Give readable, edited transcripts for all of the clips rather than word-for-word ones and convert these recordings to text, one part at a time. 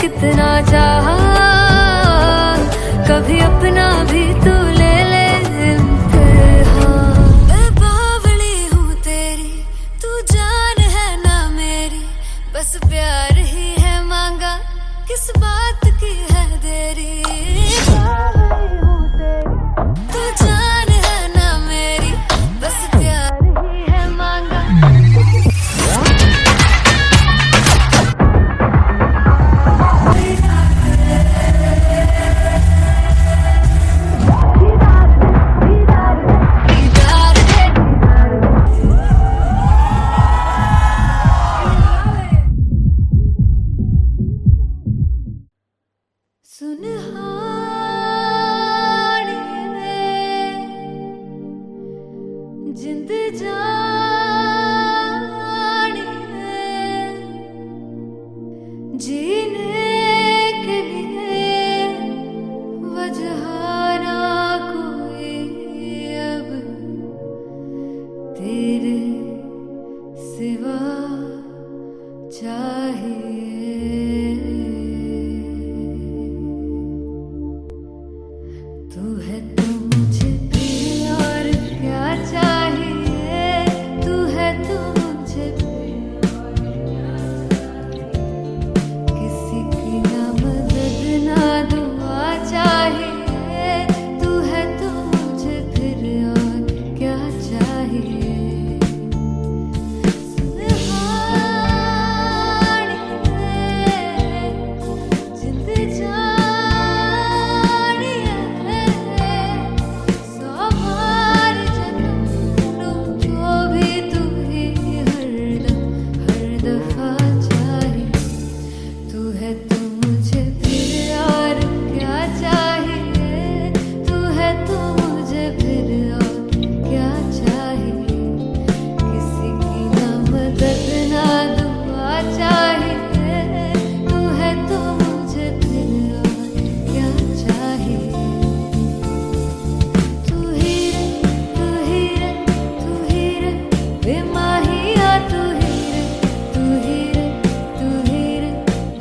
कितना चाहा, कभी अपना भी तू ले ले इम्तिहान। मैं बावली हूँ तेरी, तू जान है ना मेरी, बस प्यार ही है मांगा, किस बात की है देरी। बावली हूँ तेरी, तू जान है ना मेरी, बस प्यार ही है मांगा। सुनहानी जिंद जानी है, जीने के लिए वजह ना कोई अब तेरे सिवा चाहिए। तू है तो मुझे फिर और क्या चाहिए, तू है तो मुझे फिर और क्या चाहिए। किसी की ना मदद ना दुआ चाहिए, तू है तो मुझे फिर और क्या चाहिए। सुनहानी जिंद जानी है, सौ बार जन्म लूं जो भी तू ही हरदम हर दफा चाहिए। तू है तो मुझे फिर और क्या चाहिए, तू है तो मुझे फिर और क्या चाहिए। किसी की ना मदद ना दुआ चाहिए, तू है तो मुझे फिर और क्या चाहिए। तू ही रे, तू ही रे, तू ही रे बेमाहिया, तू ही रे, तू ही रे, तू ही रे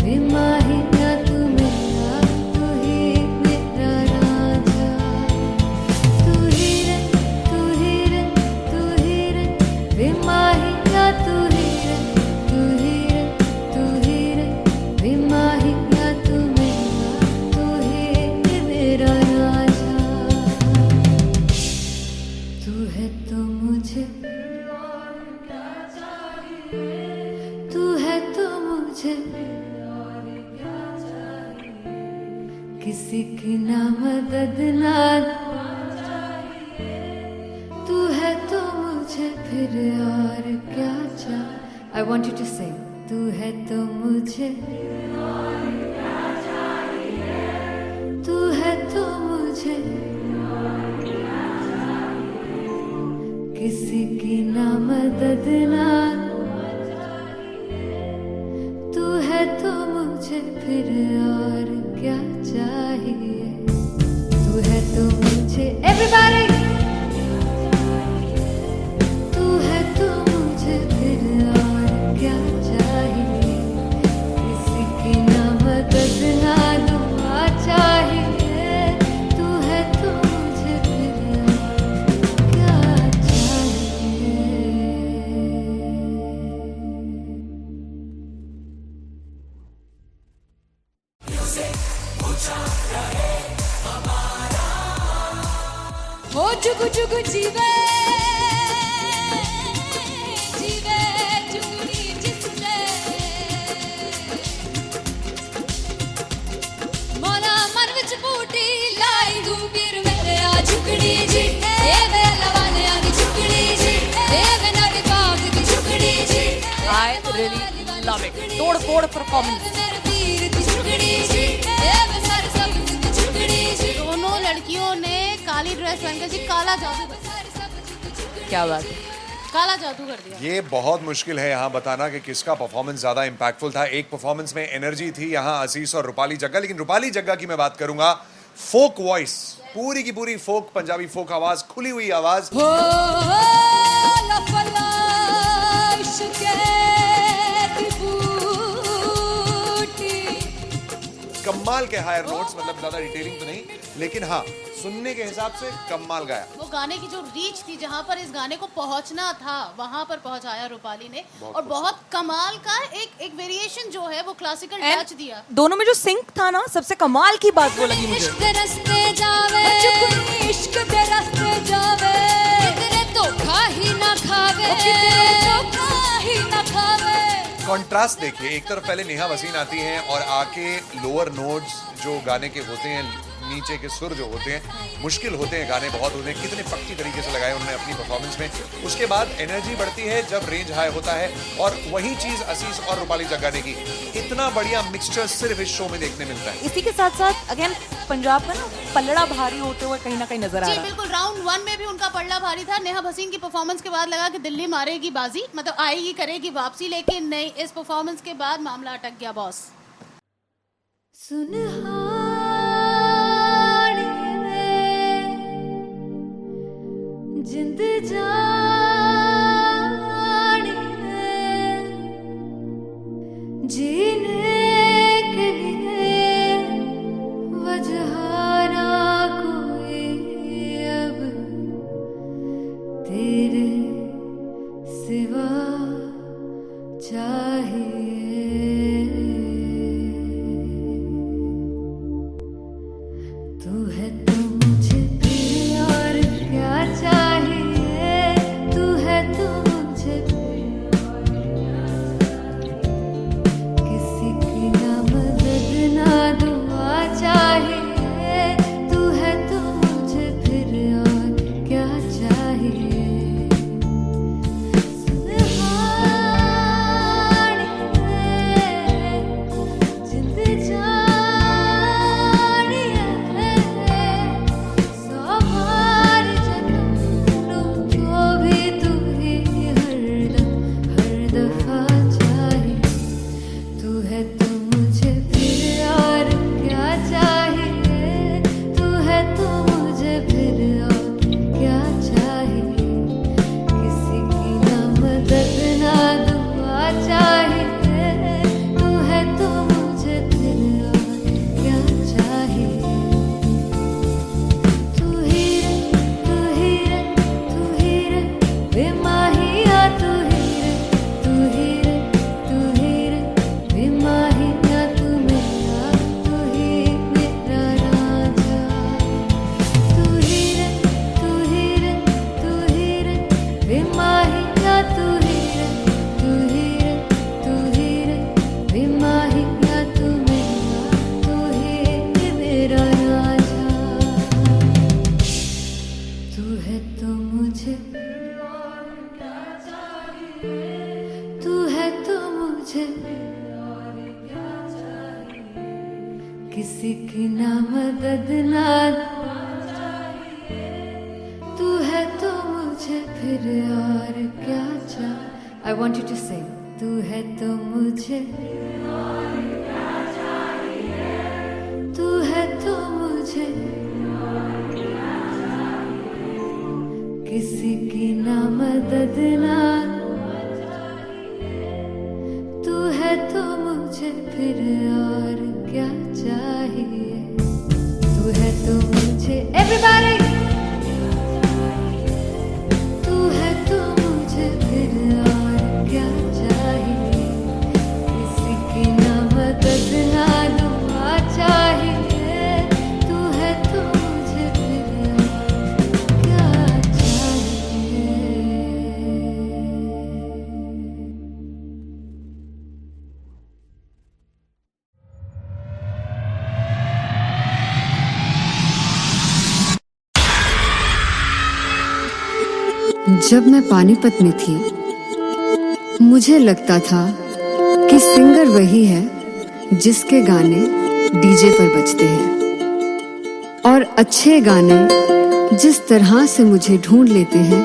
बेमाहिया, तू मेरा, तू ही मेरा राजा। तू ही रे, तू ही रे, तू ही रे बेमाहिया, तू ही रे, तू ही रे, तू ही रे बेमाहिया, तू मेरा, तू ही मेरा राजा। तू है तो मुझे, तू है तो मुझे किसी की ना मदद ना तू है तो मुझे फिर और क्या चाहिए। I want you to sing. तू है तो मुझे, तू है तो मुझे किसी की ना मदद ना, तू है तो मुझे फिर और क्या चाहिए। तू है तो मुझे, everybody, तू है तो मुझे फिर और क्या चाहिए। किसी की ना मदद ना दुआ चाहिए, तू है तो मुझे फिर और क्या चाहिए। हो जुगु जुगु जीवे जीवे जुगनी जिसने मोला मन विच बूटी लाई गुबीर मेरे आ झुकड़ी जी, ए वे लवाने आ झुकड़ी जी, ए वे नड़ी बाग की झुकड़ी जी। I really love it. तोड़ फोड़ परफॉर्मेंस। मेरे वीर की झुकड़ी जी, ए वे सर सब की झुकड़ी जी। दोनों लड़कियों ने काली ड्रेस पहनकर जी काला जादू कर दिया। क्या बात है। काला जादू कर दिया। ये बहुत मुश्किल है यहाँ बताना कि किसका परफॉर्मेंस ज्यादा इंपैक्टफुल था। एक परफॉर्मेंस में एनर्जी थी यहाँ असीस और रूपाली जग्गा, लेकिन रूपाली जग्गा की मैं बात करूंगा, फोक वॉइस, पूरी की पूरी फोक, पंजाबी फोक आवाज, खुली हुई आवाज। हो लफला इश्क़ की बूटी कमाल के हायर नोट्स, मतलब ज्यादा डिटेलिंग तो नहीं, लेकिन हाँ सुनने के हिसाब से कमाल गाया। वो गाने की जो रीच थी, जहाँ पर इस गाने को पहुंचना था वहां पर पहुंचाया रूपाली ने, और बहुत कमाल का एक वेरिएशन जो है वो क्लासिकल टच दिया। दोनों में जो सिंक था ना, सबसे कमाल की बात वो लगी मुझे। इश्क रस्ते जावे, इश्क के रस्ते जावे, कितने धोखा ही ना खावे, धोखा ही ना खावे। कॉन्ट्रास्ट देखिए, एक तरफ पहले नेहा वसीम आती हैं और आके लोअर नोट्स जो गाने के होते हैं, नीचे के सुर जो होते हैं, मुश्किल होते हैं गाने, बहुत होते हैं, कितने पक्की तरीके से लगाए उन्होंने अपनी परफॉर्मेंस में। उसके बाद एनर्जी बढ़ती है जब रेंज हाई होता है, और वही चीज असीस और रूपाली जग्गा ने की। इतना बढ़िया मिक्सचर सिर्फ इस शो में देखने मिलता है। इसी के साथ साथ अगेन पंजाब का ना पलड़ा भारी होते हुए कहीं ना कहीं नजर आ जी रहा है। बिल्कुल, राउंड 1 में भी उनका पलड़ा भारी था। नेहा भसीन की परफॉर्मेंस के बाद लगा कि दिल्ली मारेगी बाजी, मतलब आएगी, करेगी वापसी, लेकिन नहीं, इस परफॉर्मेंस के बाद मामला अटक गया बॉस। सुनहानी में जिंद जानी है, जीने के लिए वजह ना कोई अब तेरे सिवा चाहिए। तू है तो मुझे फिर और क्या चाहिए, तू है तो मुझे फिर और क्या चाहिए। किसी की ना मदद ना दुआ चाहिए, तू है तो मुझे फिर और क्या चाहिए। सुनहानी में जिंद जानी है, सौ बार जन्म लूं तो भी तू ही हरदम हर दफा चाहिए। तू है तो मुझे फिर और क्या चाहिए, तू है तो मुझे फिर और क्या चाहिए। किसी की ना मदद ना दुआ चाहिए, तू है तो मुझे फिर और क्या चाहिए। तू ही रे, तू ही रे, तू ही रे बेमाहिया, तू ही रे, तू ही रे, तू ही रे बेमाहिया, तू मेरा, तू ही मेरा राजा। तू ही रे, तू ही रे, तू ही रे बेमाहिया, तू ही रे, तू ही रे, तू ही रे बेमाहिया, तू मेरा, तू ही मेरा राजा। तू है तो मुझे तू है तो मुझे किसी की ना मदद ना तू है तो मुझे फिर और क्या चाहिए। I want you to sing. तू है तो मुझे तू है तो मुझे किसी की ना मदद ना, तू है तो मुझे फिर और क्या चाहिए। तू है तो मुझे everybody, तू है तो मुझे फिर और क्या चाहिए। किसी की ना मदद ना दुआ चाहिए, तू है तो मुझे फिर और क्या चाहिए। जब मैं पानीपत में थी, मुझे लगता था कि सिंगर वही है जिसके गाने डीजे पर बजते हैं, और अच्छे गाने जिस तरह से मुझे ढूंढ लेते हैं,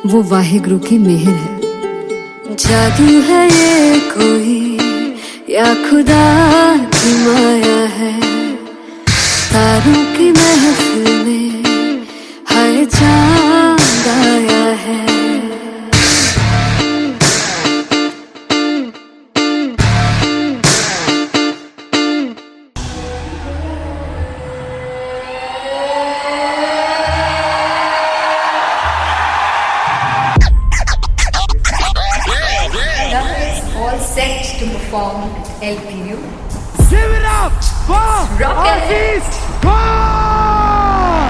वो वाहिगुरु की मेहर है। जादू है ये कोई या खुदा की माया है, तारों की महफिल में हाय चांद आया है। formed LPU. Give it up for Aziz Khan!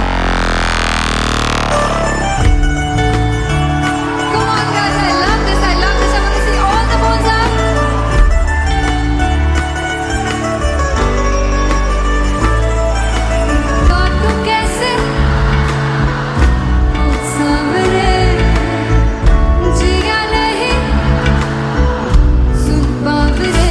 Come on guys, I love this, I want to see all the phones up. काटूं कैसे सामने जिया नहीं सुन बाबरे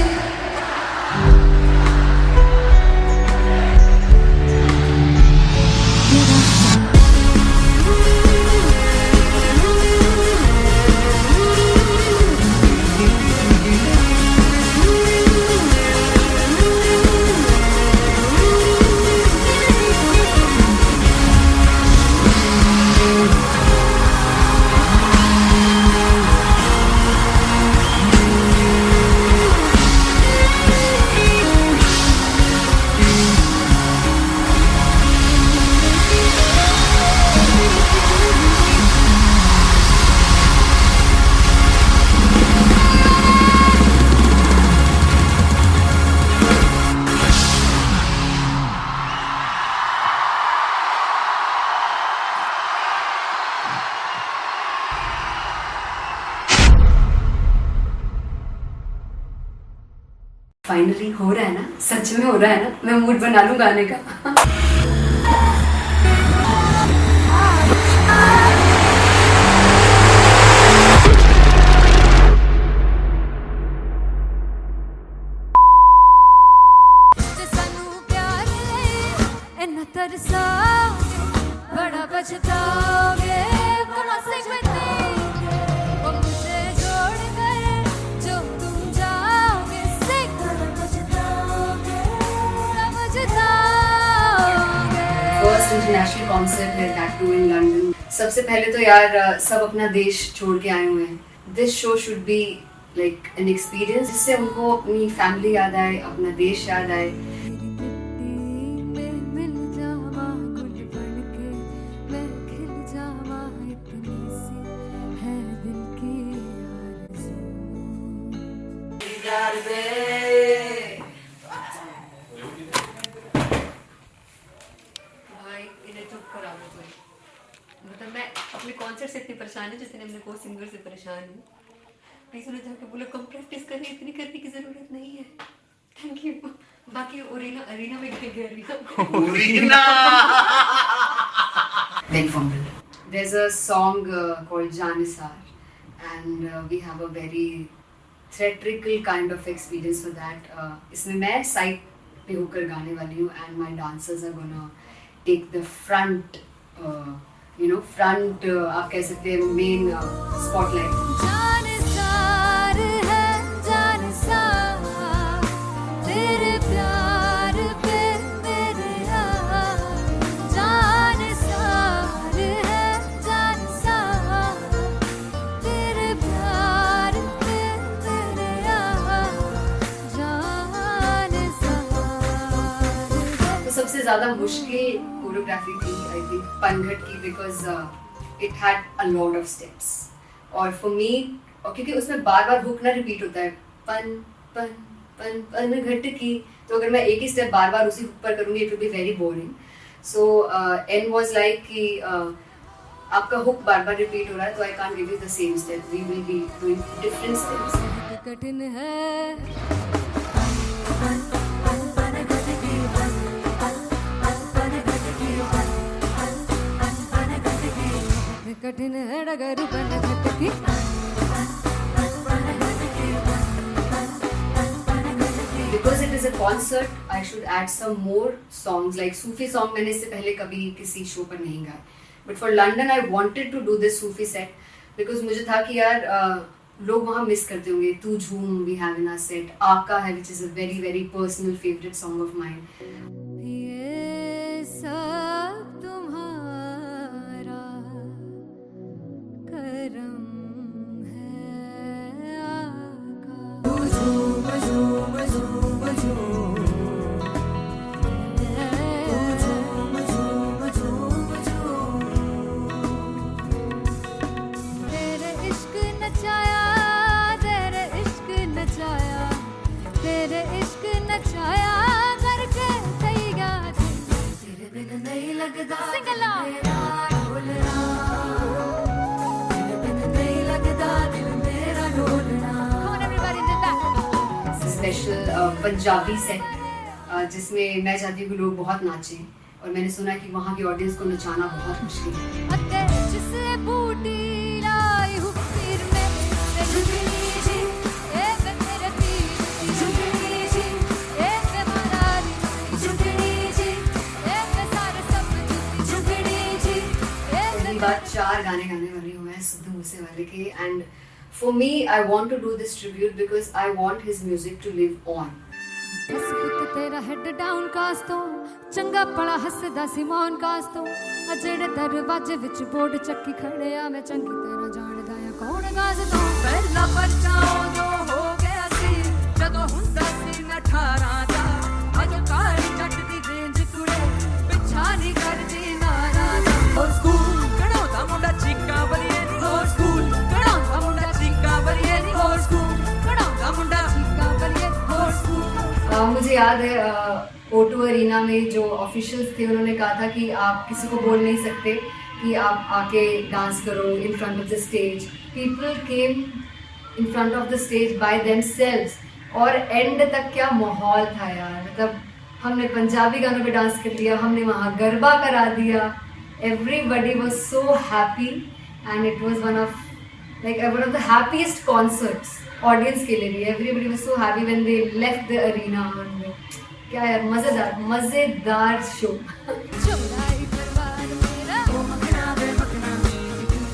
फाइनली हो रहा है ना, सच में हो रहा है ना, मैं मूड बना लूं गाने का. जे सानू प्यार ले इन्ना तरसाओगे बड़ा पछताओगे बड़ा सकते वो मुझे छोड़ कर जो तुम जाओगे से बड़ा पछताओगे फर्स्ट इंटरनेशनल कॉन्सर्ट है, दैट टू इन लंदन. सबसे पहले तो यार सब अपना देश छोड़ के आए हुए हैं. This show should be like an experience जिससे उनको अपनी फैमिली याद आए, अपना देश याद आए. मिल जावा गुल बन के मैं खिल जावा इतनी सी है दिल की आरज़ू. भाई इन्हें चुप करा दो कोई. मतलब मैं अपने कॉन्सर्ट से इतनी परेशान है जितने अपने को सिंगर से परेशान हूँ. प्लीज उन्हें जाके बोलो कम प्रैक्टिस करनी, इतनी करने की जरूरत नहीं है. Thank you. बाकी अरीना में गए arena very formal. There's a song called Janisar and we have a very theatrical kind of experience for that. इसमें मैं साइड पे होकर गाने वाली हूँ and my dancers are gonna take the front, front आप कह सकते हैं main spotlight. जानसार है जानसार तेरे प्यार पे मेरे जानसार है जानसार तेरे प्यार पे मेरे जानसार. तो सबसे ज़्यादा मुश्किल कोरियोग्राफी थी आई थिंक पनघट की, because it had a lot of steps. और फॉर मी, और क्योंकि उसमें बार बार हुक ना रिपीट होता है, पन पन पन पन घट की, तो अगर मैं एक ही स्टेप बार बार उसी हुक पर करूँगी it will be very boring. So an was like कि आपका हुक बार बार रिपीट हो रहा है तो I can't give you the same step, we will be doing different steps. कठिन है कठिन है डगर बन घटकी. Because it is a concert, I should add some more songs like Sufi song. मैंने इससे पहले कभी किसी शो पर नहीं गाया. But for London, I wanted to do this Sufi set because मुझे था कि यार लोग वहाँ मिस करते होंगे. तू झूम we have in our set. आका है which is a very very personal favorite song of mine. ये सब तुम्हारा करम है आका. तेरे इश्क नचाया स्पेशल पंजाबी सेट जिसमें मैं चाहती हूँ कि लोग बहुत नाचें और मैंने सुना कि वहाँ की ऑडियंस को नचाना बहुत मुश्किल है। अते जिससे बूटी लाई हूँ पीर में झुकनी जी ए वे मेरे पीर झुकनी जी ए वे मरारी झुकनी जी ए वे सारे सब झुकनी जी ए वे पहली बार 4 गाने गाने वाले हुए हैं सिद्धू मूसेवाले के and for me I want to do this tribute because I want his music to live on. बस पुत तेरा हेड डाउन कास तो चंगा पड़ा हसदा सिमोन कास तो आ जेड़े दरवाजे विच बोर्ड चक्की खड़े आ मैं चंगी तेरा जानदा आ कौन गाज तो ਪਹਿਲਾ ਬੱਚਾ ਉਦੋਂ ਹੋ ਗਿਆ ਸੀ ਜਦੋਂ ਹੁੰਦਾ ਸੀ ਮੈਂ 18 ਦਾ ਅਜੋ ਕਾਲੀ ਜੱਟ ਦੀ ਰੇਂਜ ਕੁੜੇ ਪਿੱਛਾ ਨਹੀਂ ਕਰਦੀ ਨਾਰਾ ਦਾ ਹੋਰ ਸਕੂਲ ਕਢਾਉਂਦਾ ਮੁੰਡਾ ਚੀਕਾਂ ਬਲੀਏ ਨੀ ਹੋਰ ਸਕੂਲ ਕਢਾਉਂਦਾ ਮੁੰਡਾ ਚੀਕਾਂ ਬਲੀਏ ਨੀ ਹੋਰ ਸਕੂਲ ਕਢਾਉਂਦਾ ਮੁੰਡਾ ਚੀਕਾਂ ਬਲੀਏ ਹੋਰ ਸਕੂਲ। मुझे याद है O2 अरीना में जो ऑफिशियल्स थे उन्होंने कहा था कि आप किसी को बोल नहीं सकते कि आप आके डांस करो in front of the stage. People came in front of the stage by themselves और एंड तक क्या माहौल था यार। मतलब हमने पंजाबी गानों पे डांस कर लिया, हमने वहाँ गरबा करा दिया। Everybody was so happy and it was one of the happiest concerts audience के लिए भी। Everybody was so happy when they left the arena. क्या यार मज़ेदार शो। चौड़ाई परिवार मेरा ओ मखना वे मखना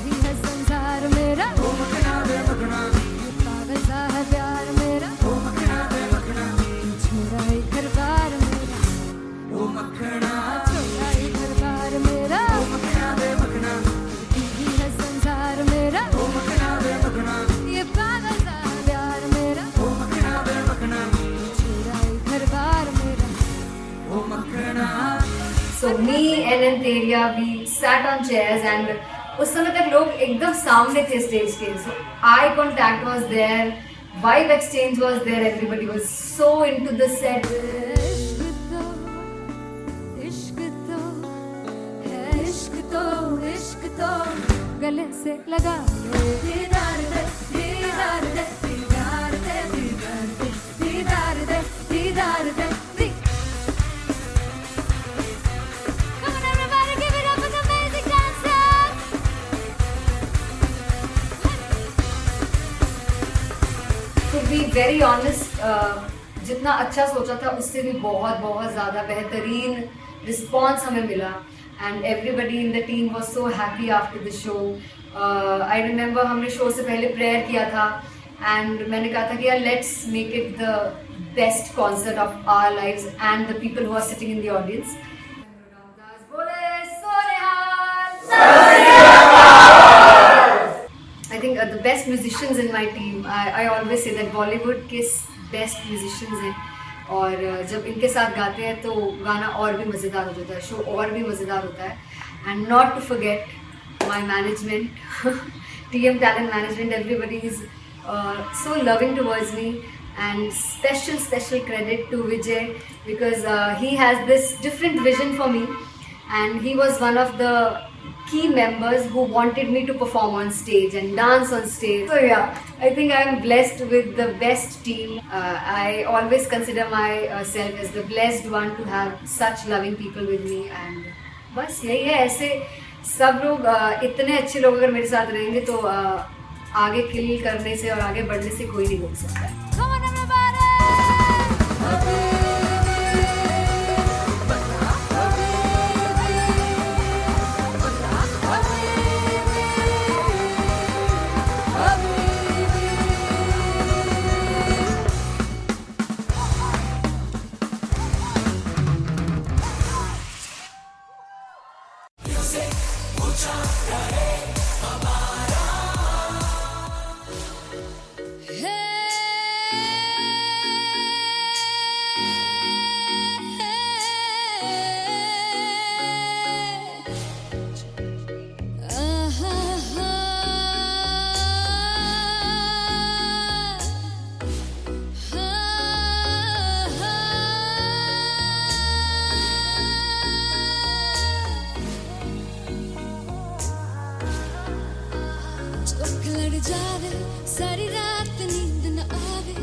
ही है संसार मेरा ओ मखना वे मखना पागल सा है प्यार मेरा ओ मखना वे मखना चौड़ाई परिवार मेरा ओ मखना चौड़ाई परिवार मेरा ओ मखना वे मखना ही है संसार मेरा ओ मखना वे मखना ये पागल सा है प्यार मेरा ओ मखना वे मखना चौड़ाई परिवार मेरा। So me and Anteria, we sat on chairs and उस समय तक लोग एकदम सामने थे स्टेज के। So eye contact was there, vibe exchange was there, everybody was so into the set. इश्क तो है इश्क तो गले से लगा दीदार दे दीदार दे दीदार दे दीदार दे दीदार दे दीदार दे। Come on everybody, give it up for the amazing dancers. To be very honest, जितना अच्छा सोचा था उससे भी बहुत ज़्यादा बेहतरीन रिस्पॉन्स हमें मिला and everybody in the team was so happy after the show. I remember हमने शो से पहले प्रेयर किया था एंड मैंने कहा था कि यार let's make it the best concert of our lives and the people who are sitting in the audience. I think the best musicians in my team, I always say that Bollywood के best musicians हैं और जब इनके साथ गाते हैं तो गाना और भी मज़ेदार हो जाता है, शो और भी मज़ेदार होता है। And not to forget my management, TM Talent Management, everybody is so loving towards me and special credit to Vijay because he has this different vision for me and he was one of the key members who wanted me to perform on stage and dance on stage. So yeah, I think I am blessed with the best team. I always consider myself as the blessed one to have such loving people with me and बस यही है। ऐसे सब लोग इतने अच्छे लोग अगर मेरे साथ रहेंगे तो आगे किल करने से और आगे बढ़ने से कोई नहीं रोक सकता है। Come on everybody. जावे सारी रात नींद न आवे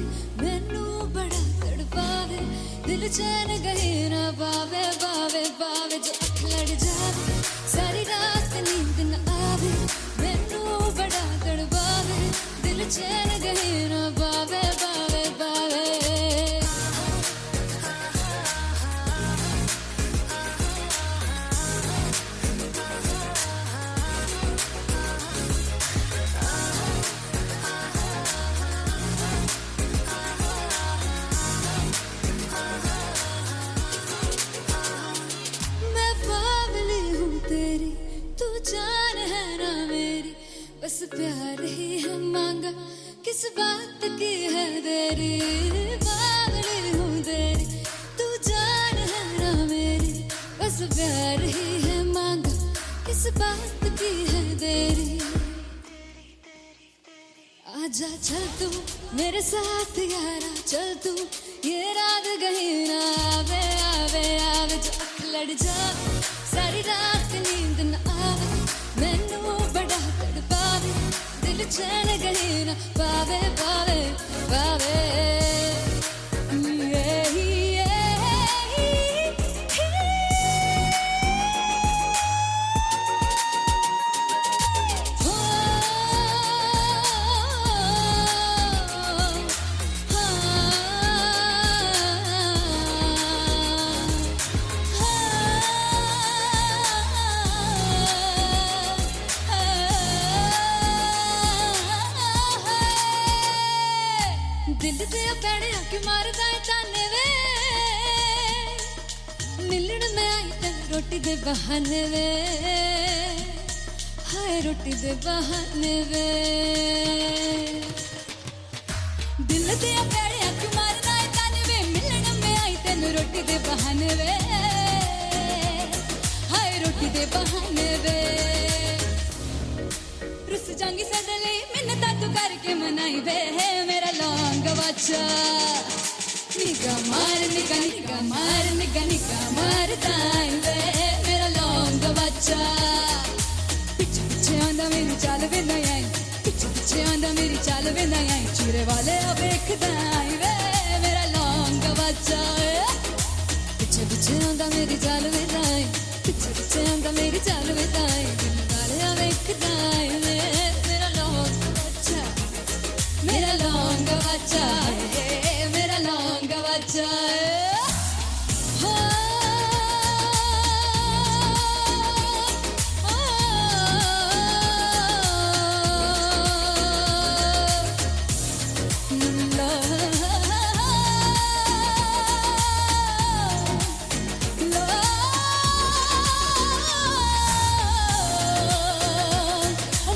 मैनू बड़ा दिल चैन गए ना बावे बावे बावे जो अख लड़ जावे सारी रात नींद न आवे मैनू बड़ा तड़पावे दिल चैन गए ना बावे बावे बावे मैं बावली हूँ तेरी तू जान है ना मेरी बस प्यार ही है मांगा किस बात की है देरी बावली हूँ तेरी तू जान है ना मेरी बस प्यार ही है मांगा किस बात की है देरी आजा चल तू मेरे साथ यारा चल तू ये रात गई ना आवे आवे आवे जो अख लड़ जावे सारी रात नींद न आवे मैनू बड़ा तड़पावे दिल चैन गई ना पावे पावे पावे दिल दे पैणे आके मारदा है ताने वे मिलन में आई तन रोटी दे बहाने वे हाय रोटी दे बहाने वे दिल दे पैणे आके मारदा है ताने वे मिलन में आई तन रोटी दे बहाने वे हाय रोटी दे बहाने वे रुस जांगी सदले मिन्नता तू करके मनाई वे मेरा लौंग बच्चा निगा मार निगा निगा मार निगा निगा मार ताई वे मेरा लौंग बच्चा पीछे पीछे आंदा मेरी चाल वे नहीं आई पीछे पीछे आंदा मेरी चाल वे नहीं आई चूरे वाले अब देखदा आई वे मेरा लौंग बच्चा पीछे पीछे आंदा मेरी चाल वे नहीं आई पीछे पीछे आंदा मेरी चाल वे नहीं आई दिल वाले अब देखदा आई वे मेरा लौंग बच्चा मेरा लौंग बच्चा मेरा लौंग बच्चा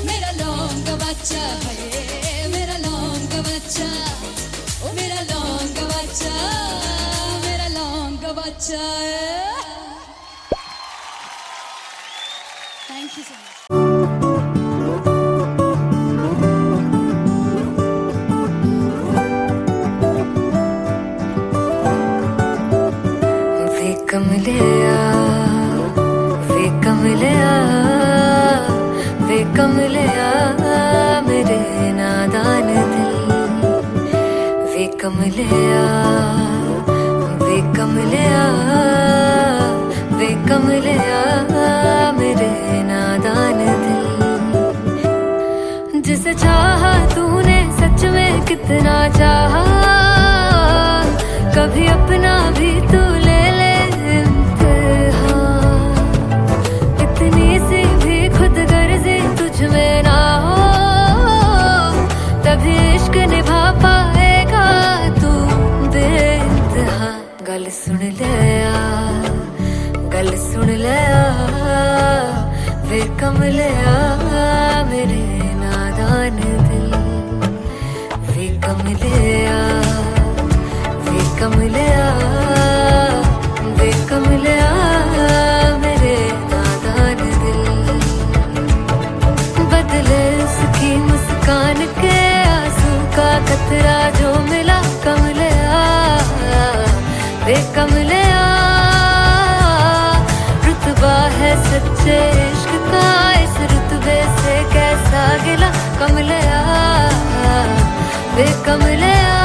मेरा लौंग बच्चा मेरा लौंग बच्चा ओ मेरा लौंग बच्चा मेरा लौंग बच्चा थैंक यू सो मच वे कमलिया वे कमलिया वे कमलिया मेरे नादान दिल वे कमलिया वे कमलिया वे कमलिया मेरे नादान दिल जिसे चाहा तूने सच में कितना चाहा कभी अपना भी तू ले ले इम्तिहान इतनी सी भी खुद गर्जी तुझ में ना हो तभी इश्क निभा पाएगा तू बेइंतहा गल सुन लिया गल सुन लिया वे कमलिया मेरे नादान दिल वे कमलिया वे कमलिया वे कमलिया मेरे नादान दिल बदले उसकी मुस्कान के आंसू का कतरा जो मिला कमलिया वे कमलिया रुतबा है सच्चे इश्क का इस रुतबे से कैसा गिला कमलिया वे कमलिया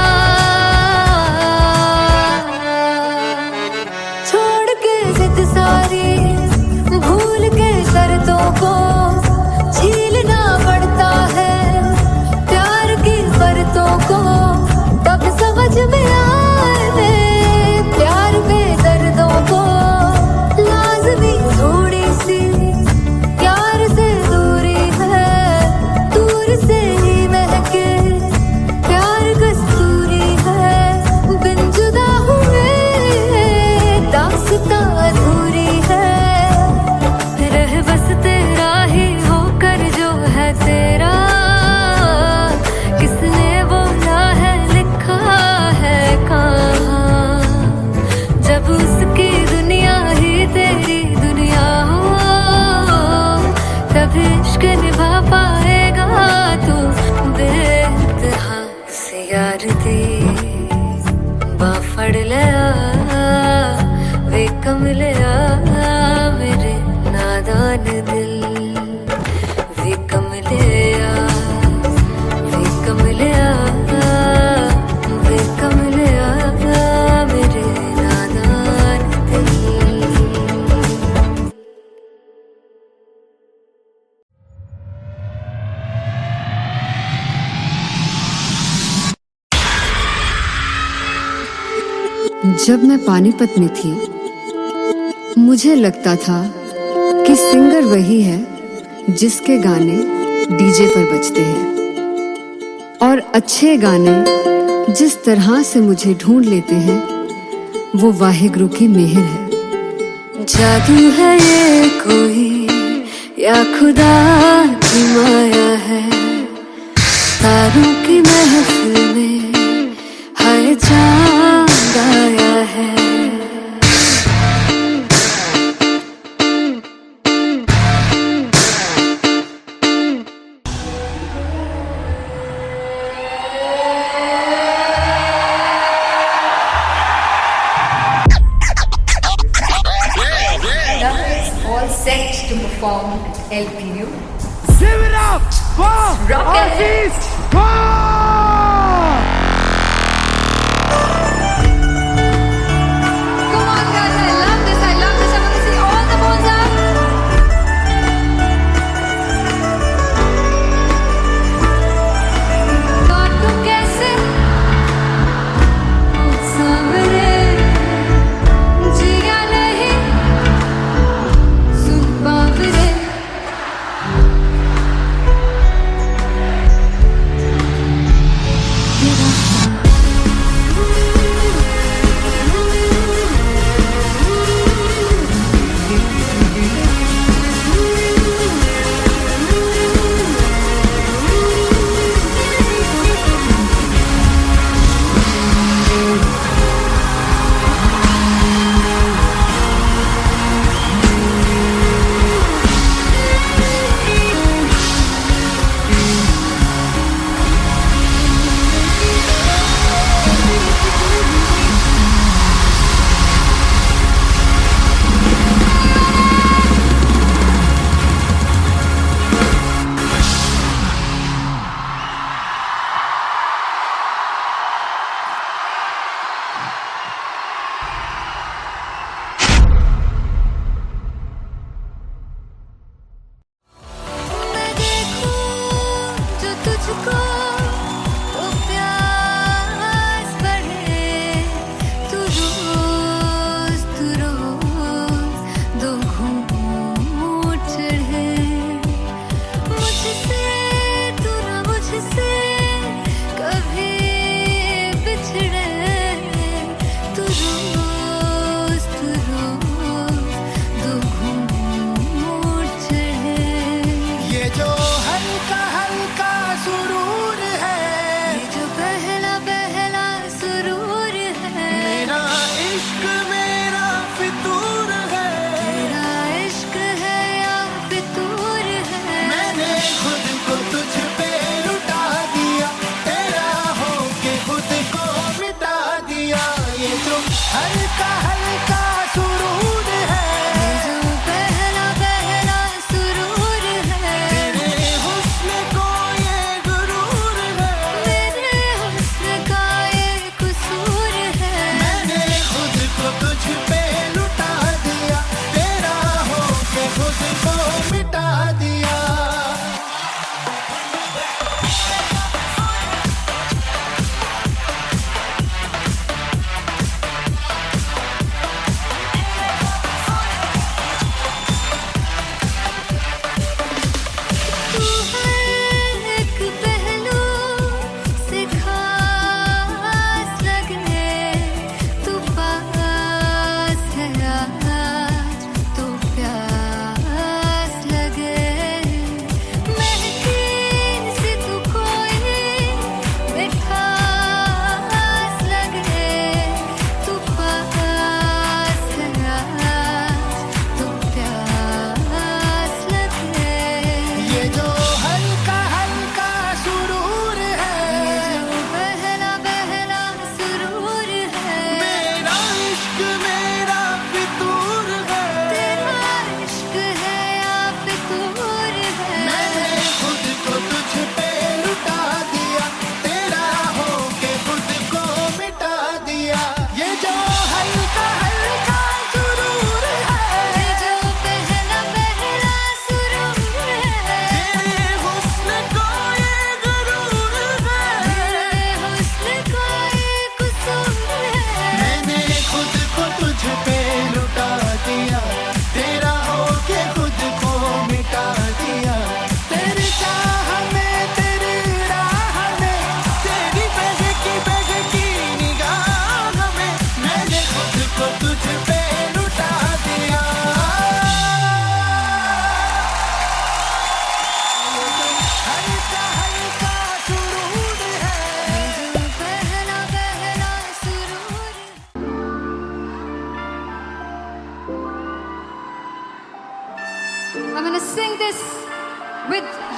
जब मैं पानीपत में थी मुझे लगता था कि सिंगर वही है जिसके गाने डीजे पर बजते हैं और अच्छे गाने जिस तरह से मुझे ढूंढ लेते हैं वो वाहिगुरु की मेहर है। जादू है ये कोई या खुदा की माया है, तारों की महफिल में हाय चांद आया है। All set to perform at LPU. Give it up for Rock and Aziz Khan!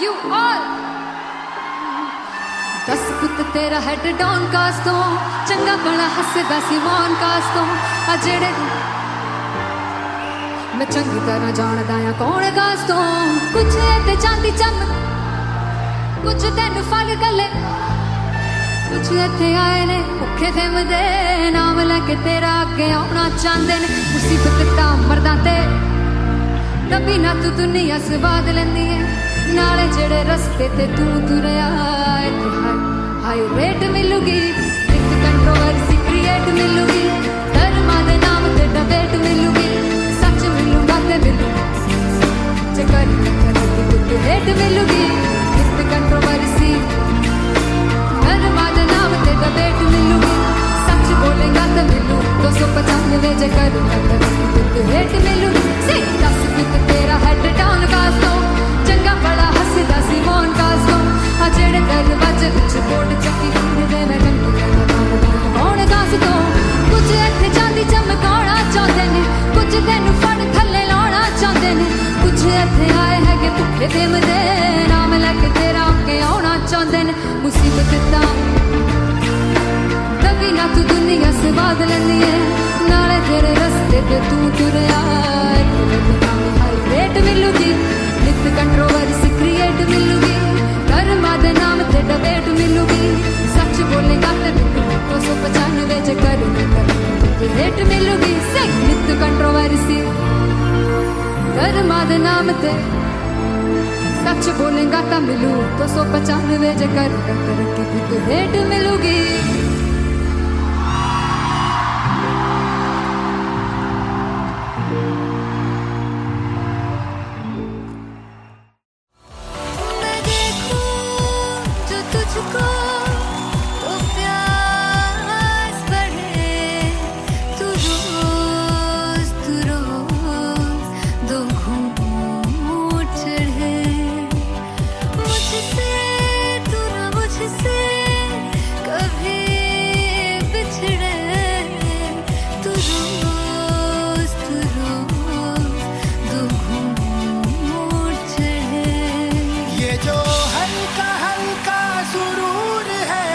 you all. दस पुत तेरा हेड डाउन कास तो चंगा बड़ा हसदा सिमोन कास तो आ जेड़े मैं चंगी तरह जानदा आ कौन कास तो कुछ ते चांदी चम कुछ तेन फल गले कुछ इत्थे आए ने भुखे थिमदे नाम लैके तेरा अगे आउणा चाहंदे ने मुसीबत तां मरदा ते तभी ना तू दुनिया स्वाद लैंदी है नाले जेड़े रस्ते ते तू तुरया इत्थे हाई रेट मिलूगी एक कंट्रोवर्सी क्रिएट मिलूगी धर्मा दे नाम ते डिबेट मिलूगी सच मिलूगा ते मिलू जे कर कुछ हेट मिलूगी एक कंट्रोवर्सी धर्मा दे नाम ते डिबेट मिलूगी सच बोलेगा तो मिलू 295 जे करूंगा तो हेट मिलूगी से 10 पित तेरा हेड डाउन कास तो चंगा बड़ा हसदा सिमोन कास तो आ जेड़े दरवाजे विच बोर्ड चक्की दे मैं कौन कास तो कुछ इत्थे चांदी चमकाउणा चाहंदे ने कुछ तैनू फड़ थल्ले लाउणा चाहंदे ने कुछ इत्थे आए हैगे भुखे थिमदे नाम लैके तेरा अगे आउणा चाहंदे ने मुसीबत तां तभी ना तू दुनिया स्वाद लैंदी है नाले तेरे रस्ते ते तू तुरया हाई रेट मिलूगी नित कंट्रोवर्सी क्रिएट मिलूगी धर्मा दे नाम ते डिबेट मिलूगी सच बोलेगा ते मिलू 295 जे करूंगा रेट मिलूगी से नित कंट्रोवर्सी धर्मा दे नाम ते सच बोलेगा तो मिलू 295 जे करूंगा तरक्की तो रेट मिलूगी मैं देखूं जो तुझको तो प्यास बढ़े तू रोज दो घूंट चढ़े मुझसे तू ना मुझसे कभी बिछड़े तू रोज दो घूंट चढ़े ये जो हल्का हल्का सुरूर है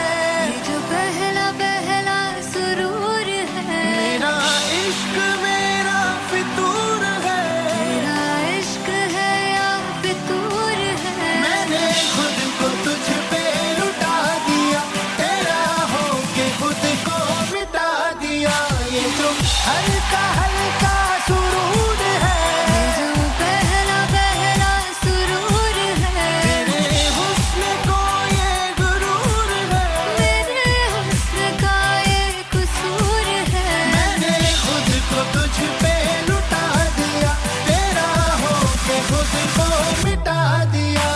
ये जो पहला पहला सुरूर है मेरा इश्क मेरा फितूर है तेरा इश्क है या फितूर है मैंने खुद को तुझ पे लुटा दिया तेरा होके खुद को मिटा दिया ये जो हल्का हल्का सुरूर है ये जो पहला पहला सुरूर है तेरे हुस्न को ये गुरूर है मेरे हुस्न का ये कसूर है मैंने खुद को तुझ पे लुटा दिया तेरा होके खुद को मिटा दिया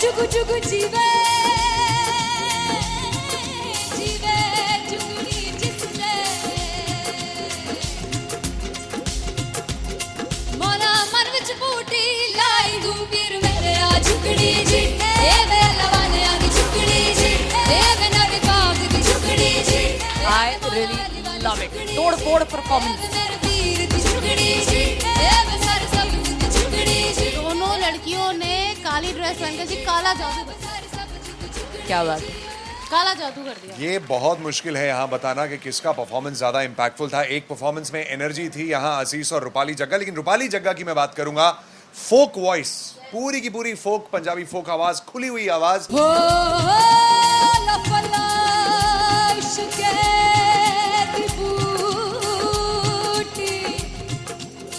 जुगु जुगु जीवे जीवे जुगनी जिसले मौला मन विच बूटी लाई दूबीर मेरे आ झुकड़ी जी ए वे लवाने आ झुकड़ी जी ए वे नवी बाग दी झुकड़ी जी I really love it. तोड़-फोड़ performance. दोनों लड़कियों ने काली ड्रेस पहनकर जी काला जादू कर दिया। क्या बात है। काला जादू कर दिया। ये बहुत मुश्किल है यहाँ बताना कि किसका परफॉर्मेंस ज्यादा इंपैक्टफुल था। एक परफॉर्मेंस में एनर्जी थी यहाँ असीस और रूपाली जग्गा, लेकिन रूपाली जग्गा की मैं बात करूंगा फोक वॉइस, पूरी की पूरी फोक पंजाबी फोक आवाज, खुली हुई आवाज।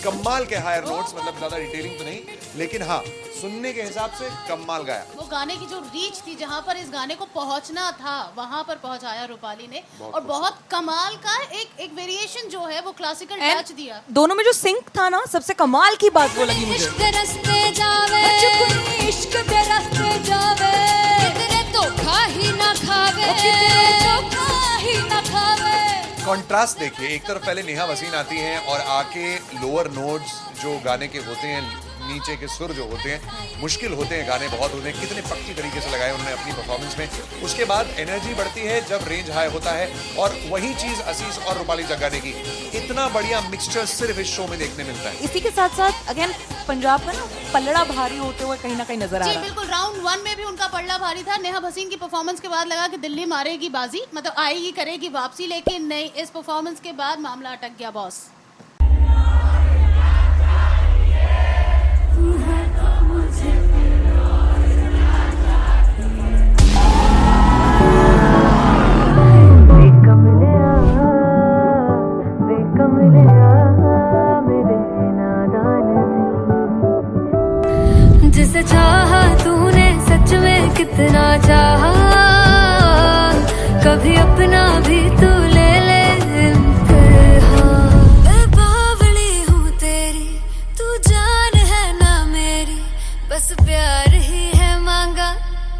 कमाल के हायर नोट्स, मतलब ज्यादा डिटेलिंग तो नहीं, लेकिन हाँ सुनने के हिसाब से कमाल गाया। वो गाने की जो रीच थी, जहाँ पर इस गाने को पहुंचना था वहां पर पहुंचाया रूपाली ने, और बहुत कमाल का एक वेरिएशन जो है वो क्लासिकल टच दिया। दोनों में जो सिंक था ना, सबसे कमाल की बात वो लगी मुझे। इश्क दे रस्ते जावे इश्क दे रस्ते जावे कितने धोखा ही ना खावे धोखा ही ना खावे। कॉन्ट्रास्ट देखिए, एक तरफ पहले नेहा वसीन आती हैं और आके लोअर नोट्स जो गाने के होते हैं, नीचे के सुर जो होते हैं, मुश्किल होते हैं, गाने बहुत होते हैं, कितने पक्की तरीके से लगाए उन्होंने अपनी परफॉर्मेंस में। उसके बाद एनर्जी बढ़ती है जब रेंज हाई होता है, और वही चीज असीस और रूपाली जग्गा ने की। इतना बढ़िया मिक्सचर सिर्फ इस शो में देखने मिलता है। इसी के साथ साथ अगेन पंजाब का ना पलड़ा भारी होते हुए कहीं ना कहीं नजर आ जी रहा है। बिल्कुल, राउंड 1 में भी उनका पलड़ा भारी था। नेहा भसीन की परफॉर्मेंस के बाद लगा कि दिल्ली मारेगी बाजी, मतलब आएगी करेगी वापसी, लेकिन नहीं, इस परफॉर्मेंस के बाद मामला अटक गया बॉस। जिसे चाहा तूने सच में कितना चाहा, कभी अपना भी तू ले ले इम्तिहान। मैं बावली हूँ तेरी, तू जान है ना मेरी, बस प्यार ही है मांगा,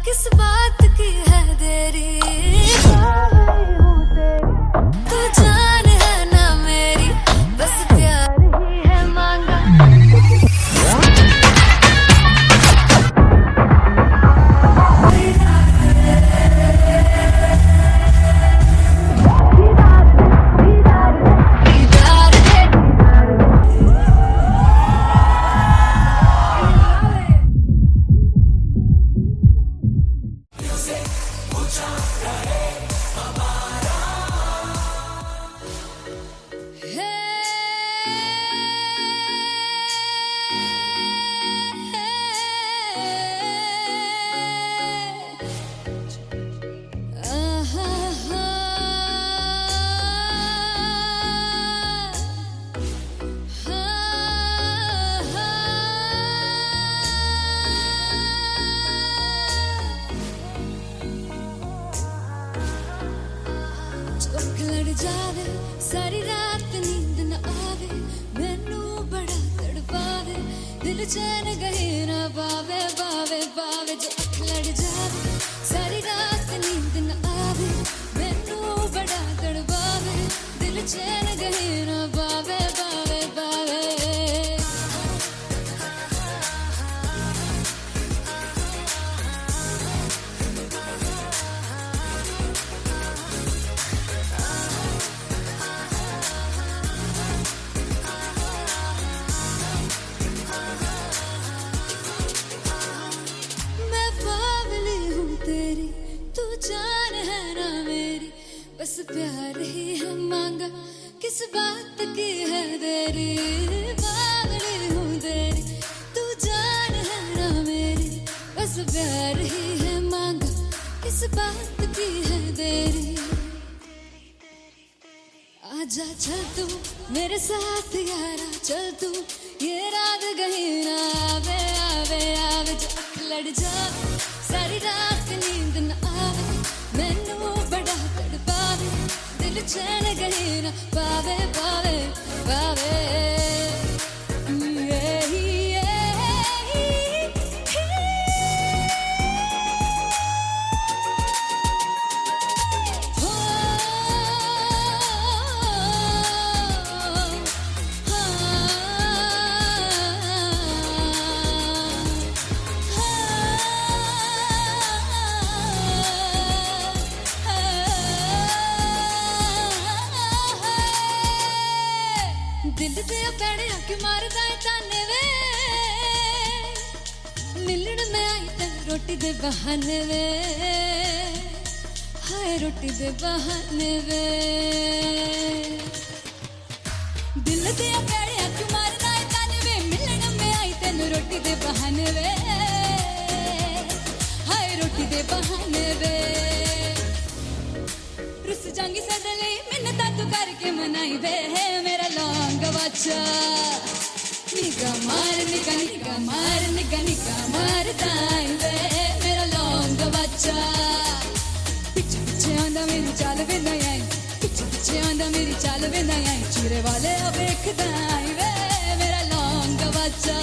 किस बात की है देरी। बावली हूँ तेरी, तू जान है ना मेरी, बस प्यार ही है मांगा। जावे सारी रात नींद न आवे, मैनू बड़ा तड़पावे, दिल चैन गहे ना पावे पावे पावे। जो अख लड़ जावे सारी रात नींद न आवे, मैनू बड़ा तड़पावे, दिल चैन गहे ना पावे पावे पावे। जान है ना मेरी, बस प्यार ही है मांगा, किस बात की है देरी। बावली हूँ तेरी, तू जान है ना मेरी, बस प्यार ही है मांगा, किस बात की है देरी। आजा चल तू मेरे साथ यारा, चल तू ये रात गही ना आवे आवे आवे। जो अख लड़ जावे सारी रात नींद न आवे, मैनू बड़ा तड़पावे, दिल चैन गही ना पावे पावे पावे। दिल ते पैड़िया कि मारदा है ताने वे मिलन में आई तेन रोटी दे बहाने वे हाय रोटी दे बहाने वे दिल ते पैड़िया कि मारदा है ताने वे मिलन में आई तेन रोटी दे बहाने वे हाय रोटी दे बहाने वे रुस जांगी सदले मिन्नता तू करके मनाई वे मेरा लौंग वाचा निगा मार दाई वे मेरा लौंग वाचा पीछे पीछे आंदा मेरी चाल वे नहीं आई पीछे पीछे आंदा मेरी चाल वे नहीं आई चूरे वाले अब एक दाई वे मेरा लौंग वाचा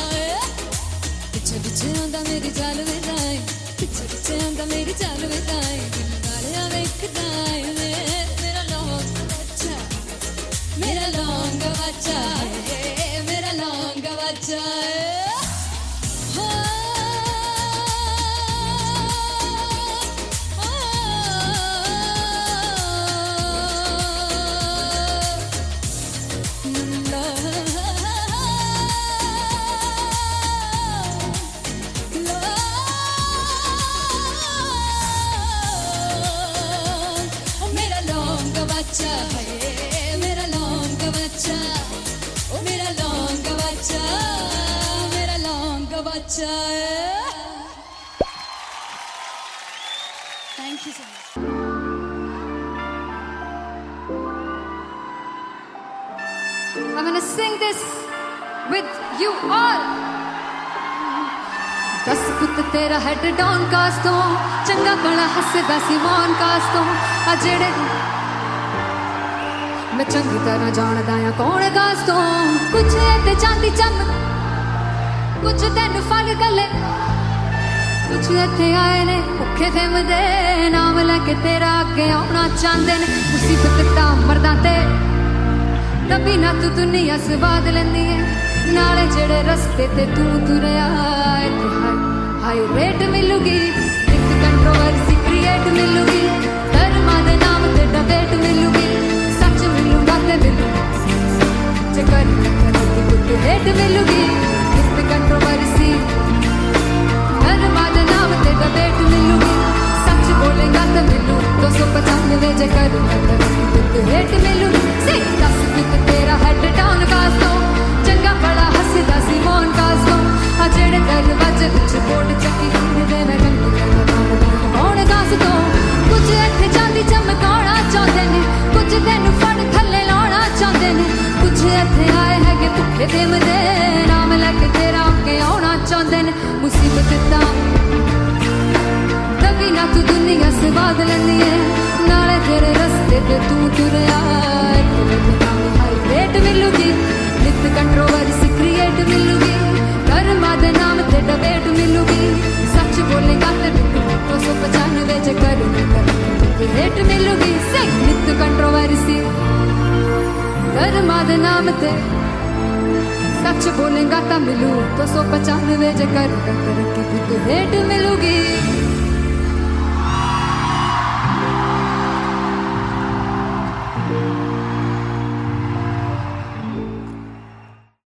पीछे पीछे आंदा मेरी चाल वे नहीं आई पीछे पीछे आंदा मेरी चाल वे नहीं आई दिल वाले अब एक दाई वे मेरा लौंग वाचा मेरा लौंग वाचा मेरा लौंग वाचा मेरा लौंग बच्चा है मेरा लौंग बच्चा ओ मेरा लौंग बच्चा मेरा लौंग बच्चा thank you so much I'm gonna sing this with you all. दस पुत तेरा हेड डाउन कास तो चंगा बड़ा हसदा सी मौन कास तो आ जेड़े मैं चंगी तरह जानदा आ कौन कास तो कुछ ते चांदी चम कुछ तेन फल गले कुछ इत्थे आए ने भुखे फिमदे नाम लेके तेरा अगे आउणा चाहंदे ने मुसीबत दा मरदा ते तभी ना तू दुनिया स्वाद लेंदी है नाले जेड़े रस्ते ते तू तुरया हाई रेट मिलूगी एक कंट्रोवर्सी क्रिएट मिलूगी धर्मा दे नाम ते डिबेट मिलूगी सच मिलूगा ते मिलू जे कर कुछ रेट मिलूगी एक कंट्रोवर्सी धर्मा दे नाम ते डिबेट मिलूगी सच बोलेगा तो मिलू 295 जे कर रेट मिलूगी से 10 फिट तेरा हेड डाउन कास तो चंगा बड़ा हसदा सी मौन कास तो आ जेड़े दरवाजे विच बोर्ड चक्की दे मैं कौन कास तो कुछ इत्थे चांदी चमकाउणा चाहंदे ने कुछ तेनू फड़ थल्ले लाउणा चाहंदे ने कुछ इत्थे आए हैगे भुखे देमदे नाम लेके तेरा अगे आउणा चाहंदे ने मुसीबत दा तभी ना तू दुनिया स्वाद लेंदी है नाले तेरे रस्ते ते तू तुरया हाई रेट मिलूगी नित कंट्रोवर्सी क्रिएट मिलूगी कर्मा दे नाम ते डिबेट मिलूगी सच बोलेगा ते मिलू 295 जे कर रेट मिलूगी से नित कंट्रोवर्सी कर्मा दे नाम ते सच बोलेगा ता मिलू 295 जे कर रेट मिलूगी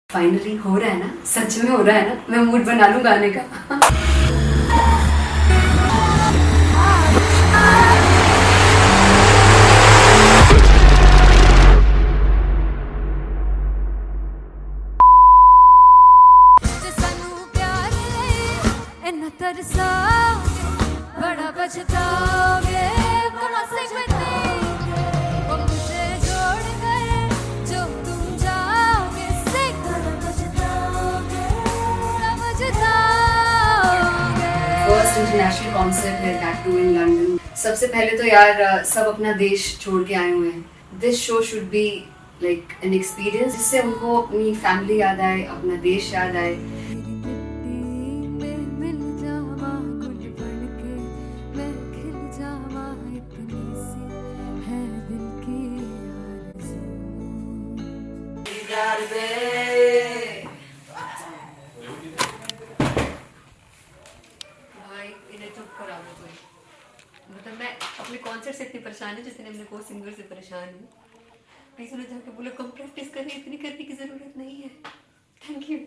फाइनली हो रहा है ना सच में हो रहा है ना मैं मूड बना लूं गाने का सानू प्यार इन्ना तरसा बड़ा पछताओगे बड़ा सकते वो मुझे जोड़ कर जो तुम जाओगे से बड़ा पछताओगे फर्स्ट इंटरनेशनल कॉन्सर्ट है दैट टू इन लंदन सबसे पहले तो यार सब अपना देश छोड़ के आए हुए हैं this show should be like an experience जिससे उनको अपनी फैमिली याद आए अपना देश याद आए मतलब मैं अपने कॉन्सर्ट से इतनी परेशान हूँ जितने अपने को सिंगर से परेशान हूँ प्लीज उन्हें जाके बोलो कम प्रैक्टिस करनी, इतनी करने की जरूरत नहीं है। Thank you.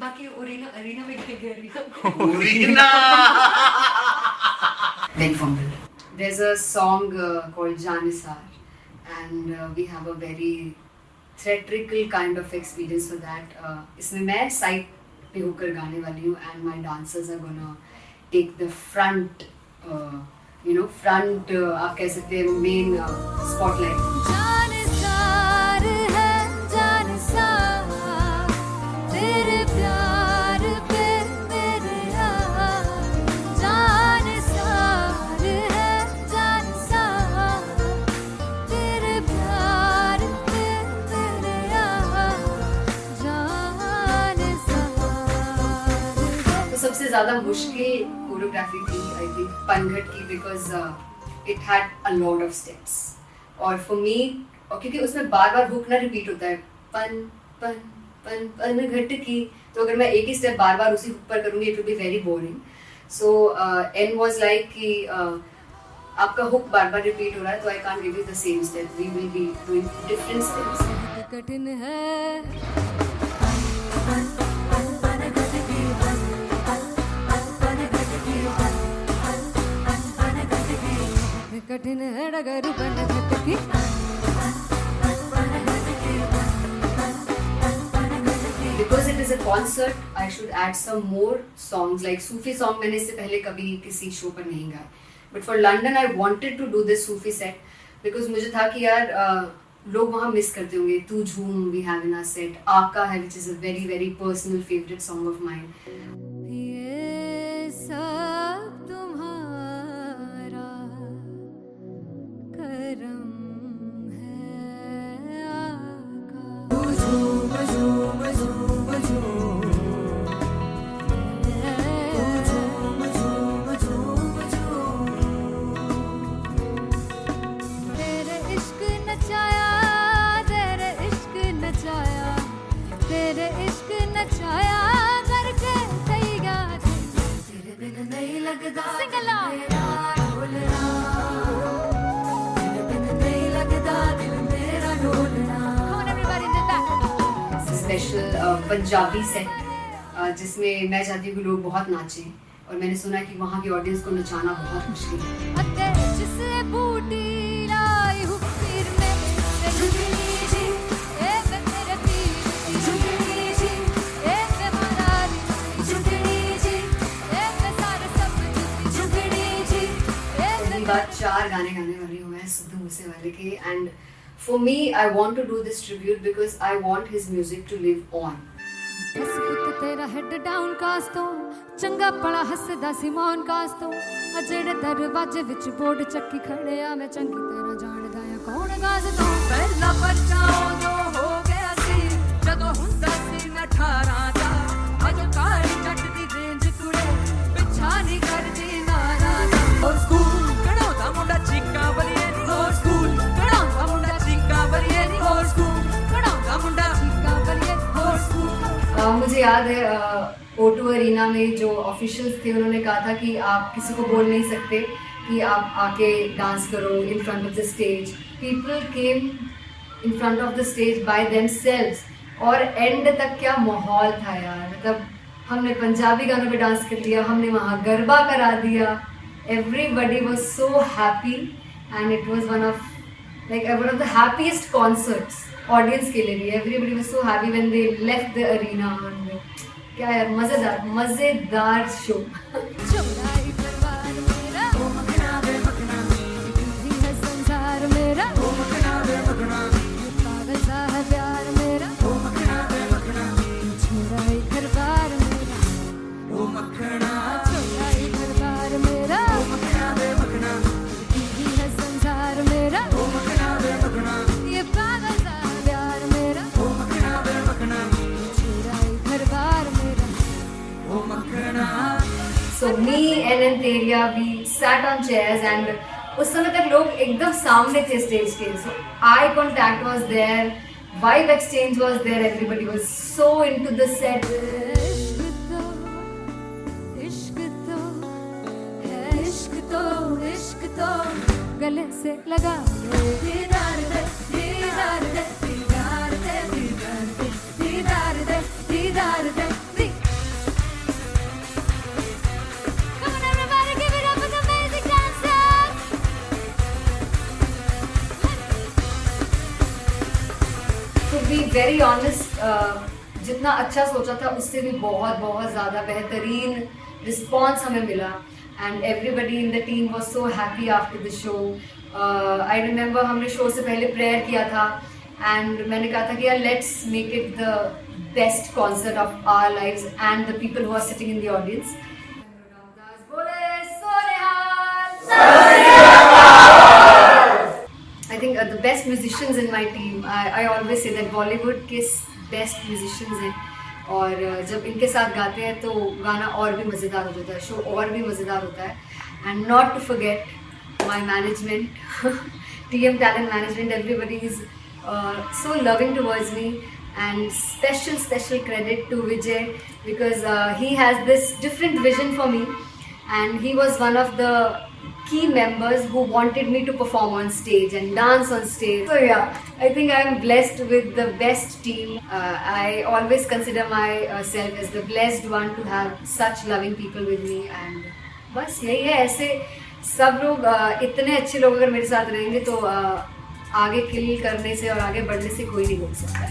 बाकी अरीना में गए arena Very fumble. There's a song called Janisar, and we have a very theatrical kind of experience for that. इसमें मैं साइड पे होकर गाने वाली हूँ, and my dancers are gonna take the front, front आप कह सकते हैं main spotlight. जानसार है जानसार तेरे प्यार पे मेरे यार जानसार है जानसार तेरे प्यार पे मेरे यार जानसार तो सबसे ज़्यादा मुश्किल कोरियोग्राफी थी आई थिंक पनघट की, because it had a lot of steps, और फॉर मी, और क्योंकि उसमें बार बार हुक ना रिपीट होता है, पन पन पन पनघट की, तो अगर मैं एक ही स्टेप बार बार उसी हुक पर करूँगी it will be very boring. So an was like कि आपका हुक बार बार रिपीट हो रहा है, तो I can't give you the same step, we will be doing different steps. कठिन है कठिन है डगर पनघट की Because it is a concert, I should add some more songs. Like Sufi song मैंने इससे पहले कभी किसी शो पर नहीं गाया. But for London, I wanted to do this Sufi set because मुझे था कि यार लोग वहाँ मिस करते होंगे. तू झूम we have in our set. आका है which is a very very personal favorite song of mine. ये सब तुम्हारा करम है आका तेरे इश्क नचाया तेरे इश्क नचाया तेरे इश्क नचाया करके तैयार तेरे बिन नहीं लगता सिंगला ढोलना तेरे बिन नहीं लगता दिल मेरा ढोलना. Come on everybody do that. Special Punjabi set जिसमें मैं चाहती हूँ कि लोग बहुत नाचें, और मैंने सुना कि वहाँ की ऑडियंस को नचाना बहुत मुश्किल है. अते जिसे बूटी लाई हूँ पीर में झुकनी जी ए वे मेरे पीर झुकनी जी ए वे मरारी झुकनी जी ए वे सारे सब झुकनी जी ए पहली बार 4 गाने गाने वाली हूँ मैं सिद्धू मूसेवाले के, and for me I want to do this tribute because I want his music to live on. बस पुत तेरा हेड डाउन कास तो चंगा पड़ा हसदा सिमोन कास तो अजेड़े दरवाजे विच बोर्ड चक्की खड़े आ मैं चंगी तेरा जानदा आ कौन गाज तो ਪਹਿਲਾ ਬੱਚਾ ਉਦੋਂ ਹੋ ਗਿਆ ਸੀ ਜਦੋਂ ਹੁੰਦਾ ਸੀ ਮੈਂ 18 ਦਾ ਅੱਜ ਕਾਲੀ ਜੱਟ ਦੀ ਰੇਂਜ ਕੁੜੇ ਪਿੱਛਾ ਨਹੀਂ ਕਰਦੀ ਨਾਰਾ ਦਾ ਹੋਰ ਸਕੂਲ ਕਢਾਉਂਦਾ ਮੁੰਡਾ ਚੀਕਾਂ ਬਲੀਏ ਨੀ ਹੋਰ ਸਕੂਲ ਕਢਾਉਂਦਾ ਮੁੰਡਾ ਚੀਕਾਂ ਬਲੀਏ ਨੀ ਹੋਰ ਸਕੂਲ ਕਢਾਉਂਦਾ ਮੁੰਡਾ ਚੀਕਾਂ ਬਲੀਏ ਹੋਰ ਸਕੂਲ. मुझे याद है O2 अरीना में जो ऑफिशियल्स थे उन्होंने कहा था कि आप किसी को बोल नहीं सकते कि आप आके डांस करो in front of the stage. People came in front of the stage by themselves, और एंड तक क्या माहौल था यार. मतलब हमने पंजाबी गानों पे डांस कर लिया, हमने वहाँ गरबा करा दिया. Everybody was so happy and it was one of the happiest concerts audience के लिए भी. Everybody was so happy when they left the arena. क्या यार मजेदार शो. चौड़ाई परिवार मेरा ओ मखना बे मखना ये है संसार मेरा ओ मखना बे मखना पागल सा है प्यार मेरा ओ मखना बे मखना चौड़ाई परिवार मेरा ओ मखना चौड़ाई परिवार मेरा ओ मखना बे मखना ये है संसार मेरा ओ मखना बे मखना ये पागल सा है प्यार मेरा ओ मखना बे मखना चौड़ाई परिवार मेरा. So me and Antelia, we sat on chairs and उस समय तक लोग एकदम सामने थे स्टेज के. So eye contact was there, vibe exchange was there, everybody was so into the set. इश्क तो गले से लगा दीदार दे बी वेरी ऑनेस्ट, जितना अच्छा सोचा था उससे भी बहुत बहुत ज़्यादा बेहतरीन रिस्पॉन्स हमें मिला and everybody in the team was so happy after the show. I remember हमने शो से पहले प्रेयर किया था एंड मैंने कहा था कि यार let's make it the best concert of our lives and the people who are sitting in the audience. I think the best musicians in my team, I always say that Bollywood के best musicians हैं और जब इनके साथ गाते हैं तो गाना और भी मज़ेदार हो जाता है, शो और भी मज़ेदार होता है. And not to forget my management, TM Talent Management, everybody is so loving towards me and special credit to Vijay because he has this different vision for me and he was one of the key members who wanted me to perform on stage and dance on stage. So yeah, I think I am blessed with the best team. I always consider myself as the blessed one to have such loving people with me and बस यही है. ऐसे सब लोग इतने अच्छे लोग अगर मेरे साथ रहेंगे तो आगे किल करने से और आगे बढ़ने से कोई नहीं रोक सकता है.